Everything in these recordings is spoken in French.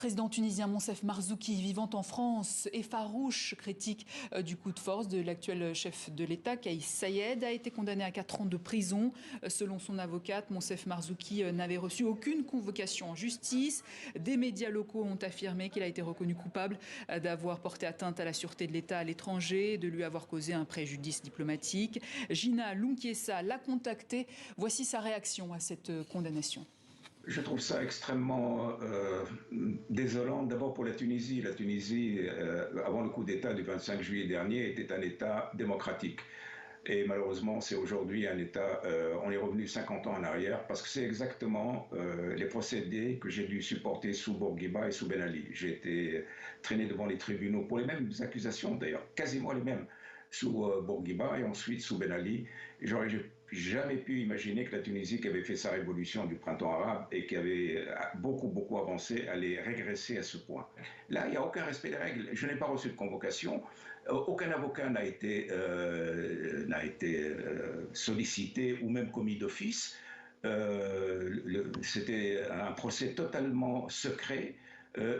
Président tunisien Monsef Marzouki, vivant en France, et farouche critique du coup de force de l'actuel chef de l'État, Kais Saied, a été condamné à 4 ans de prison. Selon son avocate, Monsef Marzouki n'avait reçu aucune convocation en justice. Des médias locaux ont affirmé qu'il a été reconnu coupable d'avoir porté atteinte à la sûreté de l'État à l'étranger, de lui avoir causé un préjudice diplomatique. Gina Lunkiesa l'a contacté. Voici sa réaction à cette condamnation. Je trouve ça extrêmement désolant, d'abord pour la Tunisie. La Tunisie, avant le coup d'État du 25 juillet dernier, était un État démocratique. Et malheureusement, c'est aujourd'hui un État, on est revenu 50 ans en arrière, parce que c'est exactement les procédés que j'ai dû supporter sous Bourguiba et sous Ben Ali. J'ai été traîné devant les tribunaux pour les mêmes accusations, d'ailleurs, quasiment les mêmes, sous Bourguiba et ensuite sous Ben Ali. J'aurais jamais pu imaginer que la Tunisie, qui avait fait sa révolution du printemps arabe et qui avait beaucoup avancé, allait régresser à ce point. Là, il n'y a aucun respect des règles. Je n'ai pas reçu de convocation. Aucun avocat n'a été sollicité ou même commis d'office. C'était un procès totalement secret.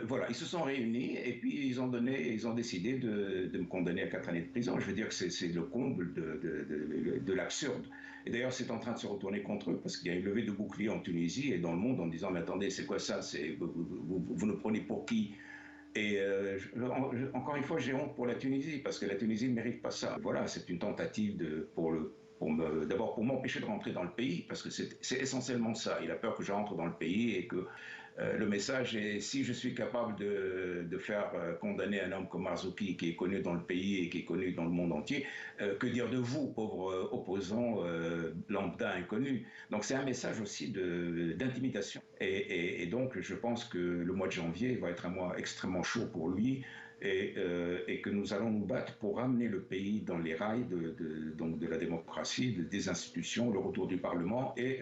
Voilà, ils se sont réunis et puis ils ont décidé de me condamner à 4 années de prison. Je veux dire que c'est le comble de l'absurde. Et d'ailleurs, c'est en train de se retourner contre eux parce qu'il y a une levée de boucliers en Tunisie et dans le monde en disant mais attendez, c'est quoi ça? Vous nous prenez pour qui? Et encore une fois, j'ai honte pour la Tunisie parce que la Tunisie ne mérite pas ça. Voilà, c'est une tentative d'abord pour m'empêcher de rentrer dans le pays, parce que c'est essentiellement ça. Il a peur que je rentre dans le pays et que le message est, si je suis capable de faire condamner un homme comme Marzouki, qui est connu dans le pays et qui est connu dans le monde entier, que dire de vous, pauvres opposants lambda inconnus? Donc c'est un message aussi d'intimidation. Et donc je pense que le mois de janvier va être un mois extrêmement chaud pour lui, et que nous allons nous battre pour ramener le pays dans les rails donc de la démocratie, des institutions, le retour du Parlement et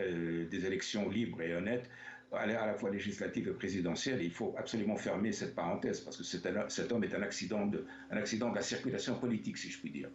des élections libres et honnêtes, à la fois législatives et présidentielles. Il faut absolument fermer cette parenthèse parce que cet homme est un accident de la circulation politique, si je puis dire.